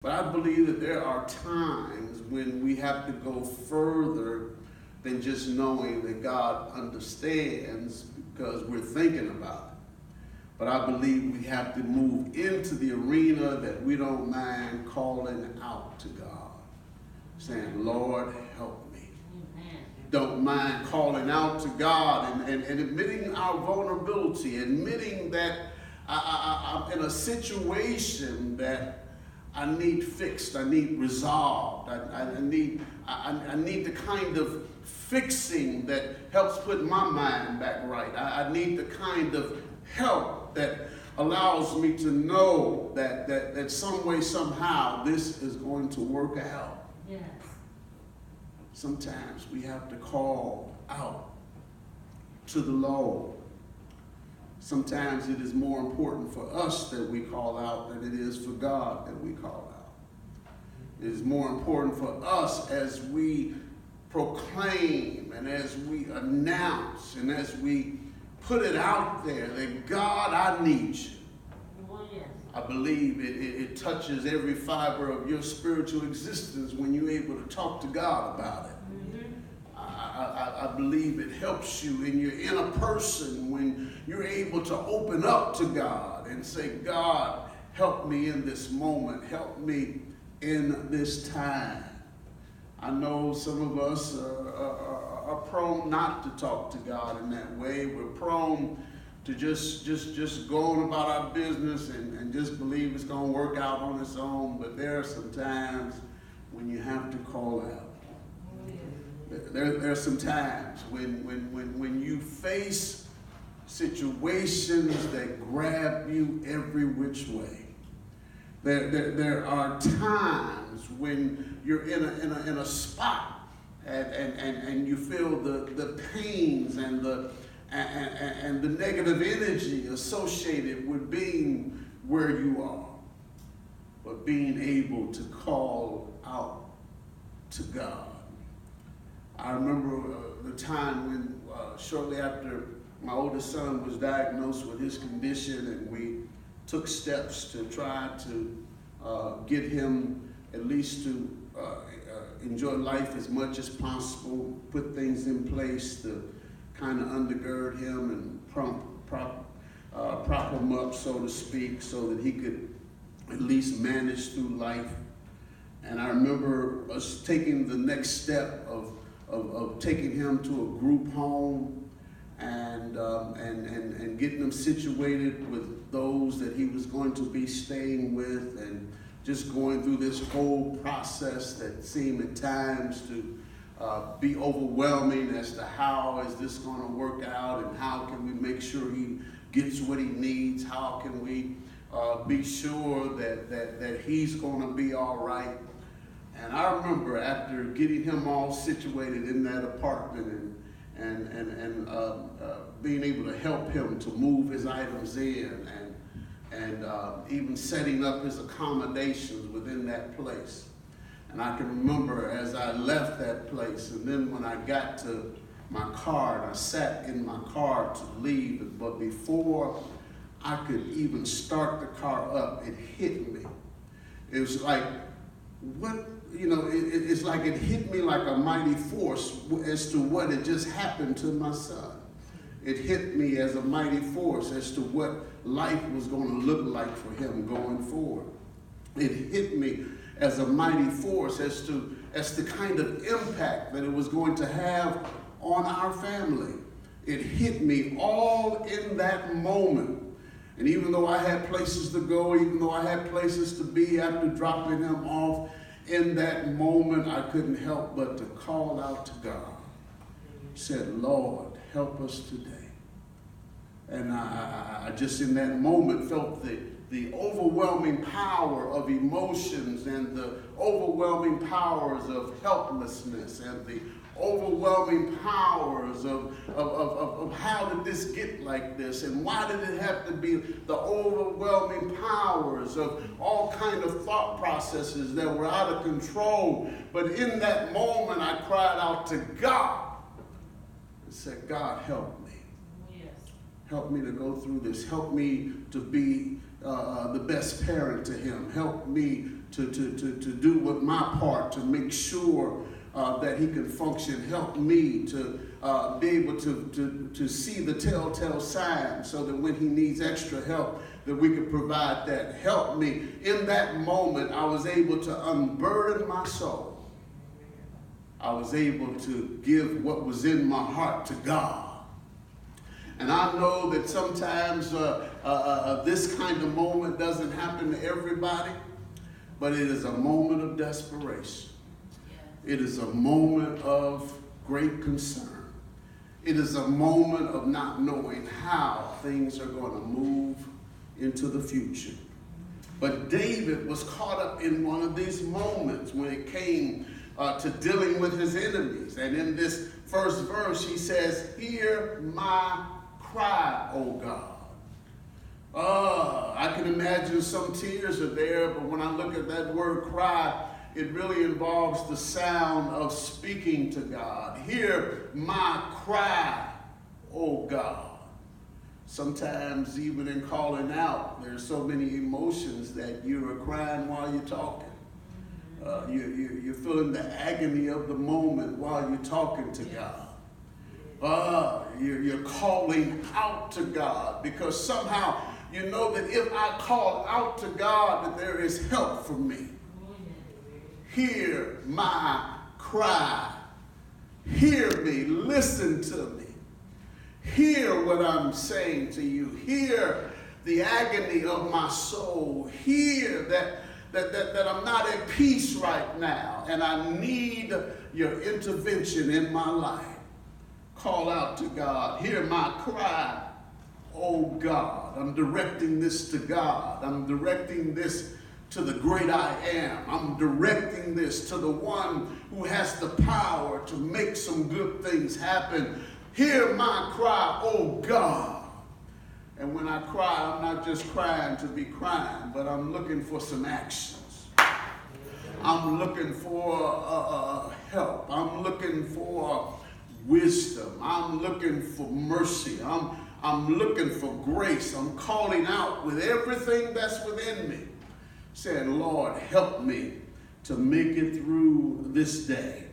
But I believe that there are times when we have to go further than just knowing that God understands because we're thinking about it. But I believe we have to move into the arena that we don't mind calling out to God, saying, Lord, help me. Don't mind calling out to God and admitting our vulnerability, admitting that I'm in a situation that I need fixed, I need resolved, I need the kind of fixing that helps put my mind back right. I need the kind of help that allows me to know that some way, somehow, this is going to work out. Yes. Sometimes we have to call out to the Lord. Sometimes it is more important for us that we call out than it is for God that we call out. It is more important for us as we proclaim and as we announce and as we put it out there that God, I need you. Oh, yes. I believe it touches every fiber of your spiritual existence when you're able to talk to God about it. I believe it helps you in your inner person when you're able to open up to God and say, God, help me in this moment. Help me in this time. I know some of us are prone not to talk to God in that way. We're prone to just go on about our business and just believe it's going to work out on its own. But there are some times when you have to call out. There are some times when you face situations that grab you every which way. There are times when you're in a spot and you feel the pains and the negative energy associated with being where you are, but being able to call out to God. I remember the time when shortly after my oldest son was diagnosed with his condition, and we took steps to try to get him at least to enjoy life as much as possible, put things in place to kind of undergird him and prop him up, so to speak, so that he could at least manage through life. And I remember us taking the next step of taking him to a group home and getting him situated with those that he was going to be staying with, and just going through this whole process that seemed at times to be overwhelming as to how is this going to work out, and how can we make sure he gets what he needs, how can we be sure that he's going to be all right. And I remember after getting him all situated in that apartment and being able to help him to move his items in and even setting up his accommodations within that place. And I can remember as I left that place, and then when I got to my car and I sat in my car to leave, but before I could even start the car up, it hit me. It was like, what? It's like it hit me like a mighty force as to what had just happened to my son. It hit me as a mighty force as to what life was going to look like for him going forward. It hit me as a mighty force as to the kind of impact that it was going to have on our family. It hit me all in that moment. And even though I had places to go, even though I had places to be after dropping him off, in that moment, I couldn't help but to call out to God. Said, Lord, help us today. And I just in that moment felt the overwhelming power of emotions and the overwhelming powers of helplessness and the overwhelming powers of how did this get like this, and why did it have to be the overwhelming powers of all kind of thought processes that were out of control. But in that moment, I cried out to God and said, God, help me. Yes. Help me to go through this. Help me to be the best parent to him. Help me to do with my part to make sure that he can function. Help me to be able to see the telltale signs so that when he needs extra help, that we can provide that. Help me. In that moment, I was able to unburden my soul. I was able to give what was in my heart to God. And I know that sometimes this kind of moment doesn't happen to everybody, but it is a moment of desperation. It is a moment of great concern. It is a moment of not knowing how things are going to move into the future. But David was caught up in one of these moments when it came to dealing with his enemies. And in this first verse, he says, "Hear my cry, O God." I can imagine some tears are there, but when I look at that word cry, it really involves the sound of speaking to God. Hear my cry, O God. Sometimes even in calling out, there's so many emotions that you are crying while you're talking. You're feeling the agony of the moment while you're talking to God. You're calling out to God because somehow you know that if I call out to God, that there is help for me. Hear my cry. Hear me. Listen to me. Hear what I'm saying to you. Hear the agony of my soul. Hear that I'm not at peace right now and I need your intervention in my life. Call out to God. Hear my cry, oh God. I'm directing this to God. I'm directing this to the great I am. I'm directing this to the one who has the power to make some good things happen. Hear my cry, oh God. And when I cry, I'm not just crying to be crying, but I'm looking for some actions. I'm looking for help. I'm looking for wisdom. I'm looking for mercy. I'm looking for grace. I'm calling out with everything that's within me, saying, Lord, help me to make it through this day.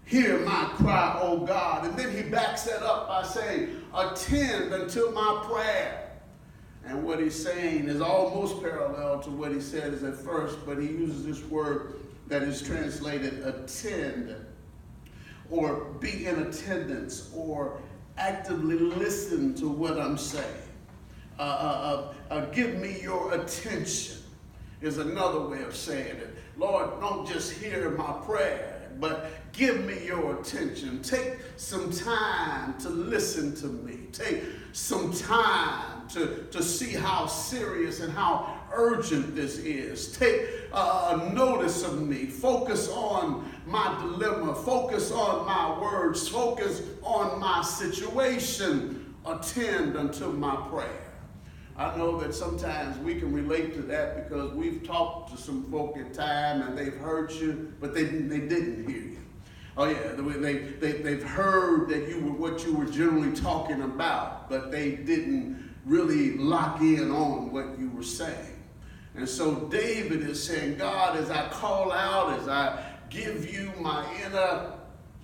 Hear my cry, oh God. And then he backs that up by saying, attend unto my prayer. And what he's saying is almost parallel to what he said at first, but he uses this word that is translated attend, or be in attendance, or actively listen to what I'm saying. Give me your attention is another way of saying it. Lord, don't just hear my prayer, but give me your attention. Take some time to listen to me. Take some time to see how serious and how urgent this is. Take notice of me. Focus on my dilemma. Focus on my words. Focus on my situation. Attend unto my prayer. I know that sometimes we can relate to that because we've talked to some folk at time and they've heard you, but they didn't hear you. Oh yeah, they've heard that you were what you were generally talking about, but they didn't really lock in on what you were saying. And so David is saying, God, as I call out, as I give you my inner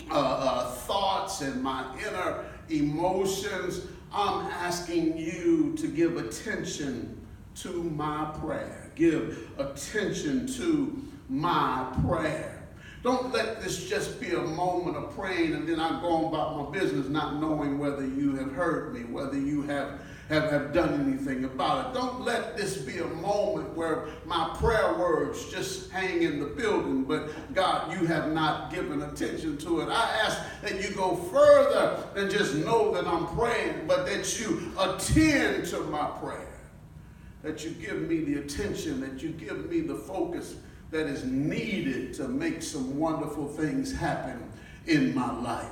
thoughts and my inner emotions, I'm asking you to give attention to my prayer. Give attention to my prayer. Don't let this just be a moment of praying and then I go about my business not knowing whether you have heard me, whether you have done anything about it. Don't let this be a moment where my prayer words just hang in the building, but God, you have not given attention to it. I ask that you go further than just know that I'm praying, but that you attend to my prayer, that you give me the attention, that you give me the focus that is needed to make some wonderful things happen in my life.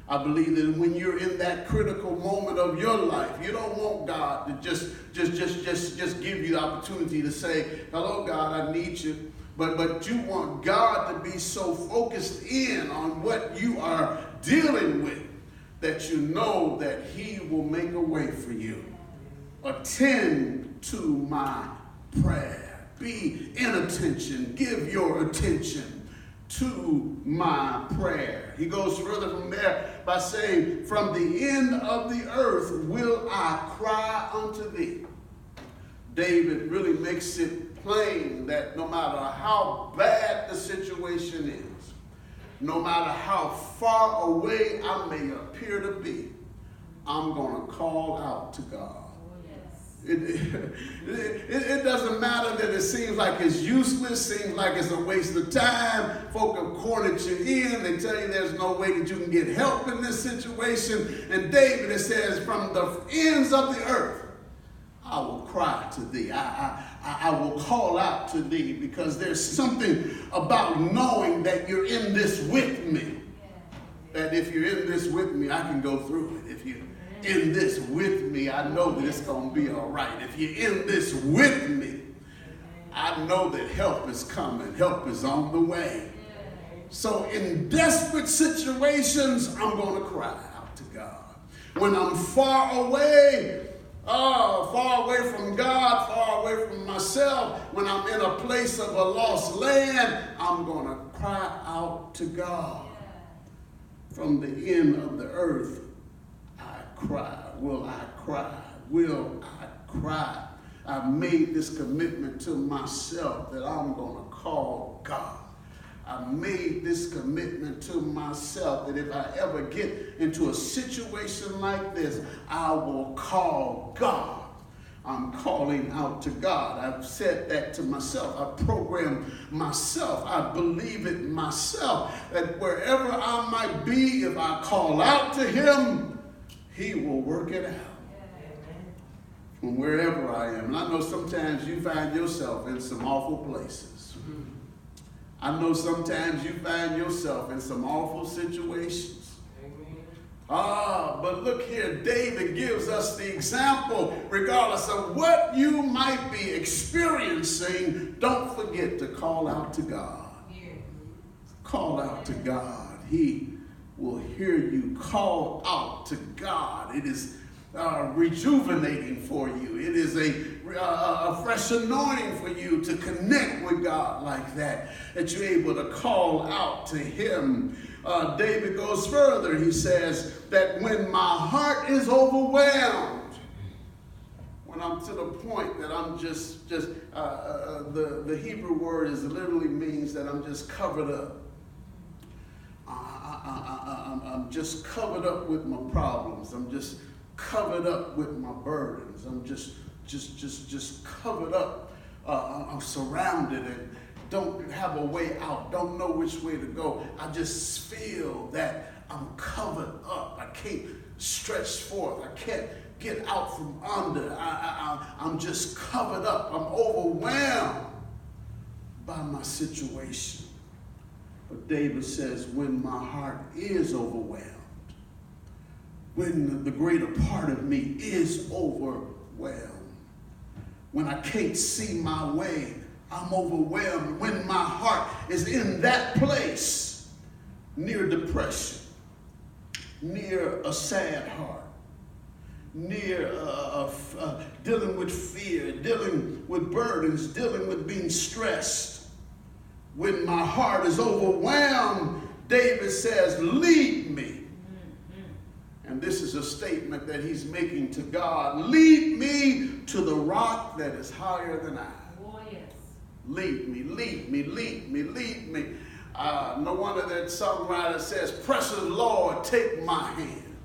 I believe that when you're in that critical moment of your life, you don't want God to just give you the opportunity to say, hello, God, I need you. But you want God to be so focused in on what you are dealing with that you know that he will make a way for you. Attend to my prayer. be in attention. Give your attention to my prayer. He goes further from there by saying, from the end of the earth will I cry unto thee. David really makes it plain that no matter how bad the situation is, no matter how far away I may appear to be, I'm going to call out to God. It doesn't matter that it seems like it's useless, seems like it's a waste of time. Folk have cornered you in. They tell you there's no way that you can get help in this situation. And David, it says, from the ends of the earth, I will cry to thee. I will call out to thee, because there's something about knowing that you're in this with me. That if you're in this with me, I can go through it. If you're in this with me, I know that it's going to be all right. If you're in this with me, I know that help is coming. Help is on the way. So in desperate situations, I'm going to cry out to God. When I'm far away from God, far away from myself, when I'm in a place of a lost land, I'm going to cry out to God. From the end of the earth, I cry. Will I cry? Will I cry? I've made this commitment to myself that I'm going to call God. I made this commitment to myself that if I ever get into a situation like this, I will call God. I'm calling out to God. I've said that to myself. I program myself. I believe it myself that wherever I might be, if I call out to him, he will work it out. From wherever I am. And I know sometimes you find yourself in some awful places. I know sometimes you find yourself in some awful situations. But look here, David gives us the example. Regardless of what you might be experiencing, don't forget to call out to God. Call out to God. He will hear you. Call out to God. It is rejuvenating for you. It is a fresh anointing for you to connect with God like that you're able to call out to him. David goes further. He says that when my heart is overwhelmed, when I'm to the point that I'm the Hebrew word literally means that I'm just covered up. I'm just covered up with my problems. I'm just covered up with my burdens. I'm just covered up. I'm surrounded and don't have a way out. Don't know which way to go. I just feel that I'm covered up. I can't stretch forth. I can't get out from under. I'm just covered up. I'm overwhelmed by my situation. But David says, when my heart is overwhelmed, when the greater part of me is overwhelmed, when I can't see my way, I'm overwhelmed. When my heart is in that place, near depression, near a sad heart, near dealing with fear, dealing with burdens, dealing with being stressed. When my heart is overwhelmed, David says, lead me. And this is a statement that he's making to God. Lead me to the rock that is higher than I. Oh, yes. Lead me, lead me, lead me, lead me. No wonder that songwriter says, precious Lord, take my hand.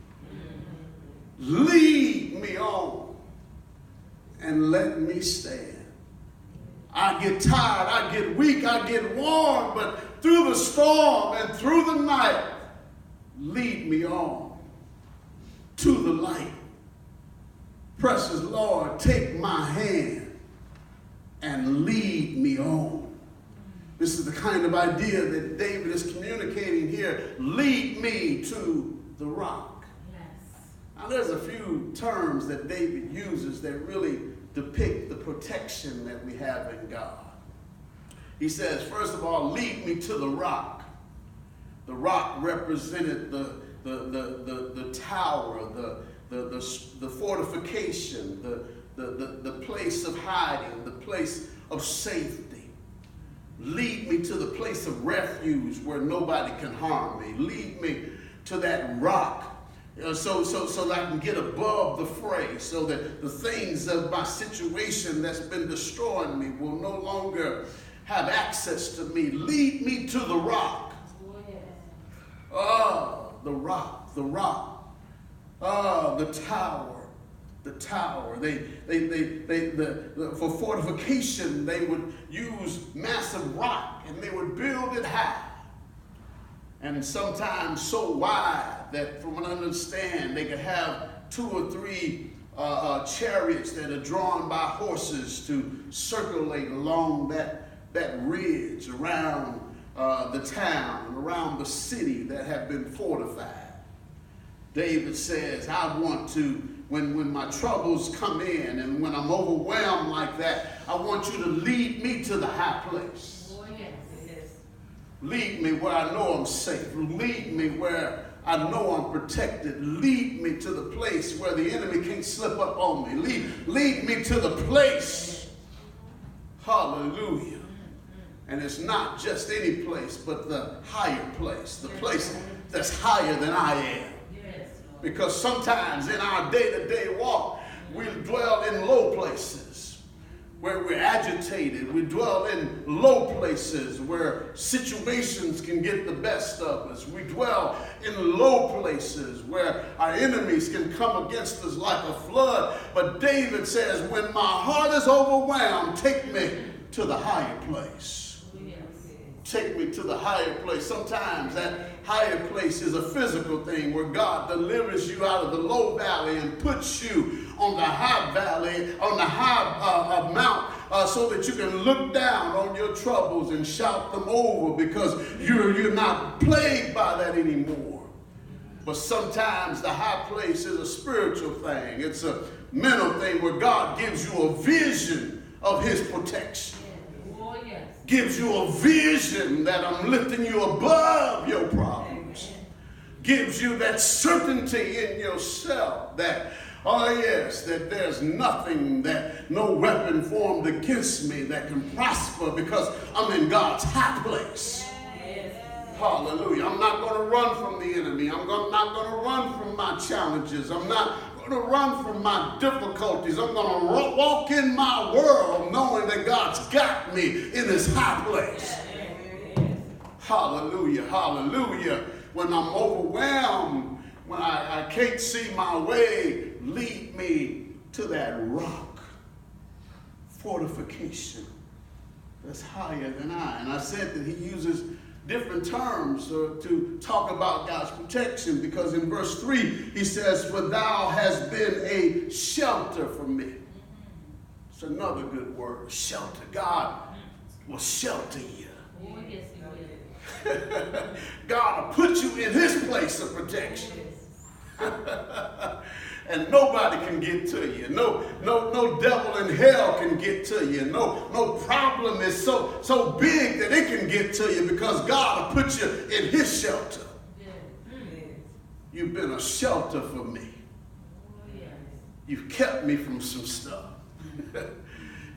Lead me on and let me stand. I get tired, I get weak, I get worn, but through the storm and through the night, lead me on to the light. Precious Lord, take my hand and lead me on. This is the kind of idea that David is communicating here. Lead me to the rock. Yes. Now there's a few terms that David uses that really depict the protection that we have in God. He says, first of all, lead me to the rock. The rock represented the tower, the fortification, the place of hiding, the place of safety. Lead me to the place of refuge where nobody can harm me. Lead me to that rock so that I can get above the fray, so that the things of my situation that's been destroying me will no longer have access to me. Lead me to the rock. Oh, the rock, the rock. Oh, the tower. The tower. For fortification, they would use massive rock and they would build it high. And sometimes so wide that, from what I understand, they could have 2 or 3 chariots that are drawn by horses to circulate along that ridge around the town, around the city that have been fortified. David says, I want to, when my troubles come in and when I'm overwhelmed like that, I want you to lead me to the high place. Oh, yes. Lead me where I know I'm safe. Lead me where I know I'm protected. Lead me to the place where the enemy can't slip up on me. Lead me to the place. Hallelujah. And it's not just any place, but the higher place. The place that's higher than I am. Because sometimes in our day-to-day walk, we dwell in low places where we're agitated. We dwell in low places where situations can get the best of us. We dwell in low places where our enemies can come against us like a flood. But David says, when my heart is overwhelmed, take me to the higher place. Take me to the higher place. Sometimes that higher place is a physical thing where God delivers you out of the low valley and puts you on the high valley, on the high mount, so that you can look down on your troubles and shout them over because you're not plagued by that anymore. But sometimes the high place is a spiritual thing. It's a mental thing where God gives you a vision of his protection. Gives you a vision that I'm lifting you above your problems. Gives you that certainty in yourself that, oh yes, that there's nothing, that no weapon formed against me that can prosper because I'm in God's high place. Hallelujah. I'm not going to run from the enemy. I'm not going to run from my challenges. I'm not going to run from my difficulties. I'm going to walk in my world knowing that God's got me in his high place. Hallelujah, hallelujah. When I'm overwhelmed, when I can't see my way, lead me to that rock. Fortification that's higher than I. And I said that he uses different terms to talk about God's protection, because in verse 3 he says, for thou hast been a shelter for me. It's another good word, shelter. God will shelter you. Oh, yes, he will. God will put you in his place of protection. And nobody can get to you. No devil in hell can get to you. No problem is so big that it can get to you, because God will put you in his shelter. You've been a shelter for me. You've kept me from some stuff.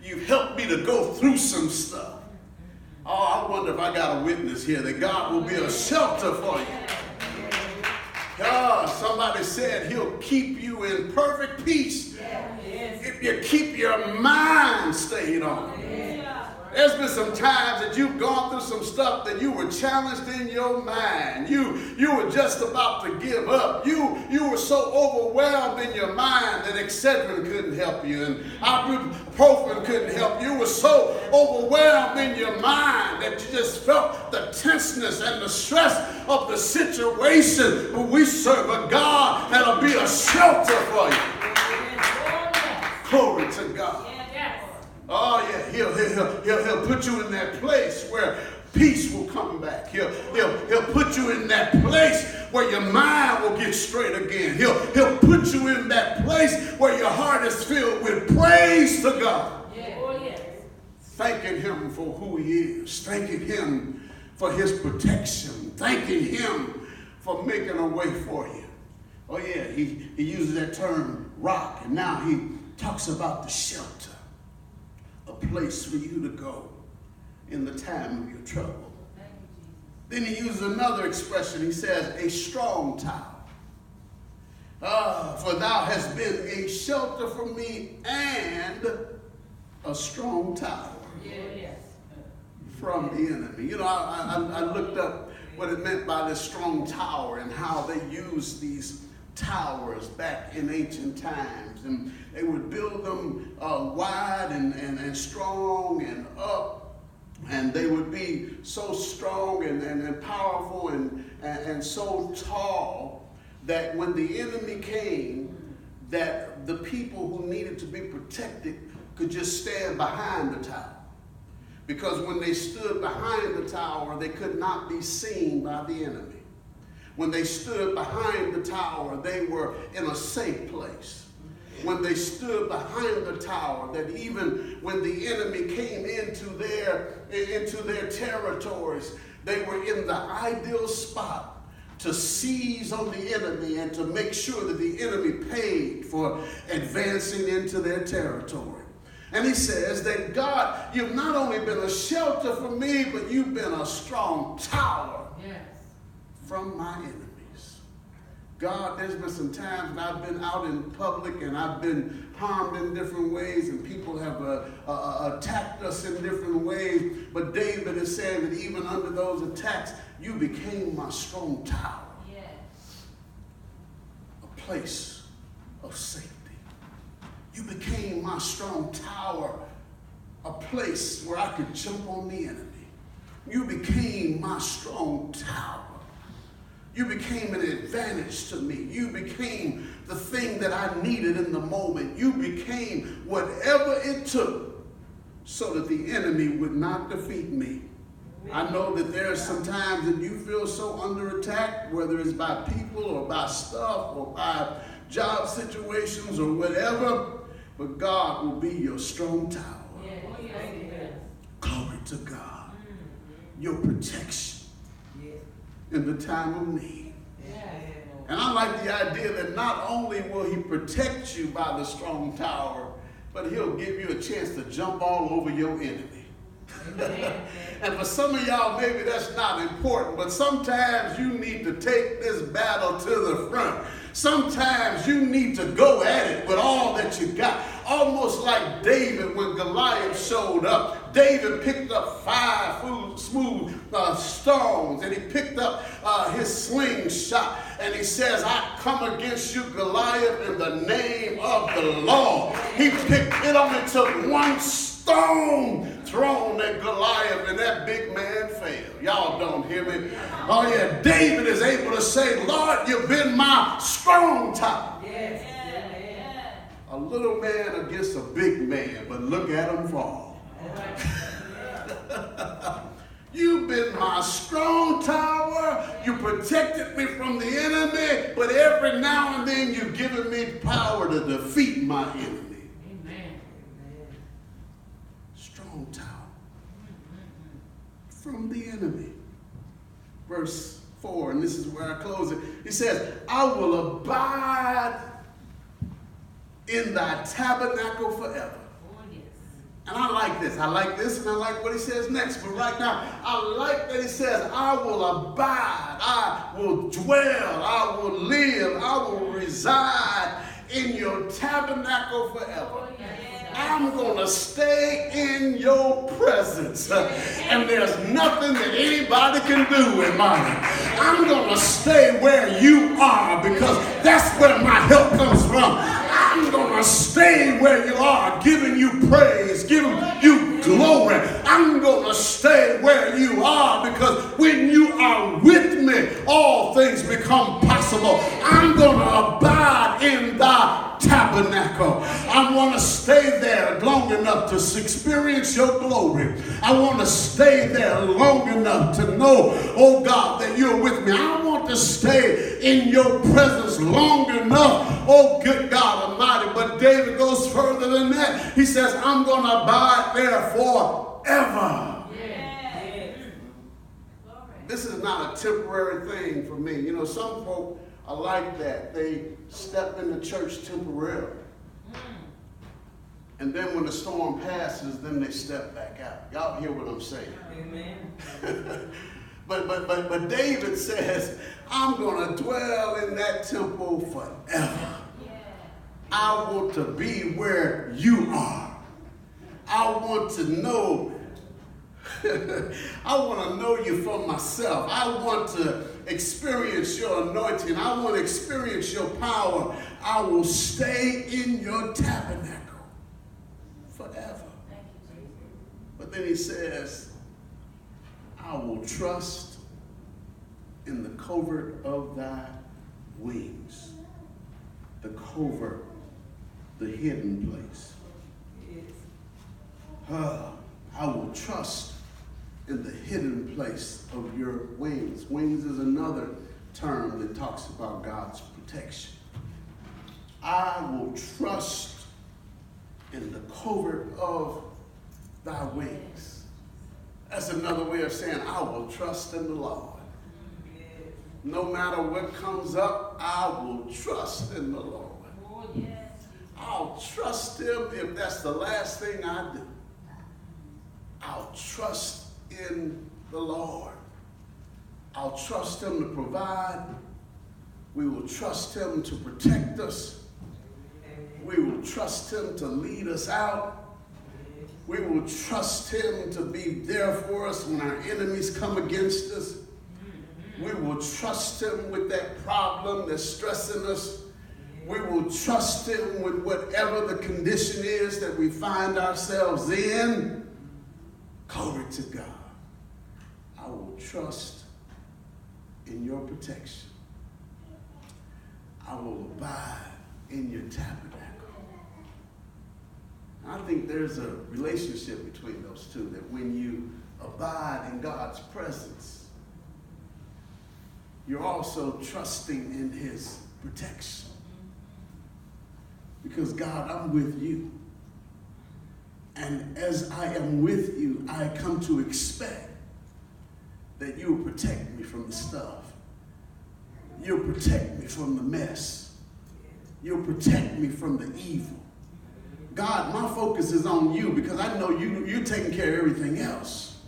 You've helped me to go through some stuff. Oh, I wonder if I got a witness here that God will be a shelter for you. God, somebody said he'll keep you in perfect peace if you keep your mind stayed on him. There's been some times that you've gone through some stuff that you were challenged in your mind. You were just about to give up. You were so overwhelmed in your mind that Excedrin couldn't help you and ibuprofen couldn't help you. You were so overwhelmed in your mind that you just felt the tenseness and the stress of the situation. But we serve a God that'll be a shelter for you. Glory to God. Oh yeah, he'll put you in that place where peace will come back. He'll put you in that place where your mind will get straight again. He'll put you in that place where your heart is filled with praise to God. Yeah. Oh, yes. Thanking him for who he is. Thanking him for his protection. Thanking him for making a way for you. Oh yeah, he uses that term rock, and now he talks about the shelter. A place for you to go in the time of your trouble. Then he uses another expression. He says, a strong tower. For thou hast been a shelter for me and a strong tower from the enemy. You know, I looked up what it meant by this strong tower and how they used these towers back in ancient times. And they would build them wide and strong and up. And they would be so strong and powerful and so tall that when the enemy came, that the people who needed to be protected could just stand behind the tower. Because when they stood behind the tower, they could not be seen by the enemy. When they stood behind the tower, they were in a safe place. When they stood behind the tower, that even when the enemy came into their territories, they were in the ideal spot to seize on the enemy and to make sure that the enemy paid for advancing into their territory. And he says that God, you've not only been a shelter for me, but you've been a strong tower from my enemies. God, there's been some times when I've been out in public and I've been harmed in different ways and people have attacked us in different ways. But David is saying that even under those attacks, you became my strong tower. A place of safety. You became my strong tower, a place where I could jump on the enemy. You became my strong tower. You became an advantage to me. You became the thing that I needed in the moment. You became whatever it took so that the enemy would not defeat me. I know that there are some times that you feel so under attack, whether it's by people or by stuff or by job situations or whatever, but God will be your strong tower. Glory to God. Your protection in the time of need. And I like the idea that not only will he protect you by the strong tower, but he'll give you a chance to jump all over your enemy. And for some of y'all, maybe that's not important, but sometimes you need to take this battle to the front. Sometimes you need to go at it with all that you got. Almost like David when Goliath showed up. David picked up 5 smooth stones and he picked up his slingshot and he says, I come against you, Goliath, in the name of the Lord. He picked it only took one stone thrown at Goliath and that big man failed. Y'all don't hear me? Oh yeah, David is able to say, Lord, you've been my strong tower. Yes. A little man against a big man, but look at him fall. You've been my strong tower. You protected me from the enemy, but every now and then you've given me power to defeat my enemy. Amen. Strong tower from the enemy. Verse 4, and this is where I close it. He says, I will abide in thy tabernacle forever. And I like this. I like this, and I like what he says next. But right now, I like that he says, I will abide, I will dwell, I will live, I will reside in your tabernacle forever. I'm going to stay in your presence. And there's nothing that anybody can do in mine. I'm going to stay where you are because that's where my help comes from. I'm going to stay where you are, giving you praise, giving you glory. I'm going to stay where you are because when you are with me, all things become possible. I'm going to abide in thy tabernacle. I want to stay there long enough to experience your glory. I want to stay there long enough to know, oh God, that you're with me. I want to stay in your presence long enough, oh good God Almighty. But David goes further than that. He says, I'm going to abide there forever. Yeah. This is not a temporary thing for me. You know, some folk are like that. They step into church temporarily. And then when the storm passes, then they step back out. Y'all hear what I'm saying? Amen. But David says, I'm going to dwell in that temple forever. I want to be where you are. I want to know. I want to know you for myself. I want to experience your anointing. I want to experience your power. I will stay in your tabernacle forever. But then he says, I will trust in the covert of thy wings. The covert, the hidden place. I will trust in the hidden place of your wings. Wings is another term that talks about God's protection. I will trust in the covert of thy wings. That's another way of saying I will trust in the Lord. No matter what comes up, I will trust in the Lord. I'll trust him if that's the last thing I do. I'll trust in the Lord. I'll trust him to provide. We will trust him to protect us. We will trust him to lead us out. We will trust him to be there for us when our enemies come against us. We will trust him with that problem that's stressing us. We will trust him with whatever the condition is that we find ourselves in. Glory to God. I will trust in your protection. I will abide in your tabernacle. I think there's a relationship between those two, that when you abide in God's presence, you're also trusting in his protection. Because God, I'm with you. And as I am with you, I come to expect that you'll protect me from the stuff. You'll protect me from the mess. You'll protect me from the evil. God, my focus is on you because I know you're taking care of everything else.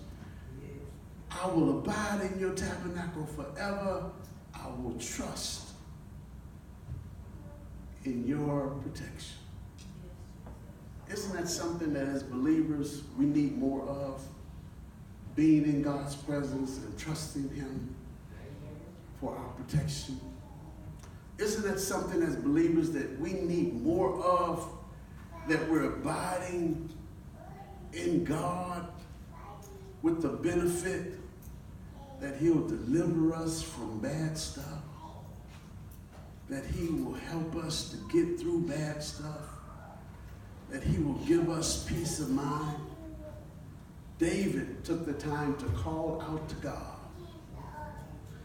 I will abide in your tabernacle forever. I will trust in your protection. Isn't that something that as believers we need more of? Being in God's presence and trusting him for our protection. Isn't that something as believers that we need more of? That we're abiding in God with the benefit that he'll deliver us from bad stuff. That he will help us to get through bad stuff. That he will give us peace of mind. David took the time to call out to God.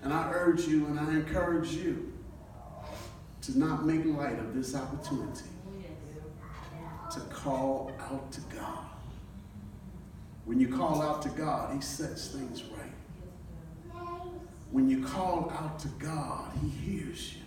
And I urge you and I encourage you to not make light of this opportunity. To call out to God. When you call out to God, he sets things right. When you call out to God, he hears you.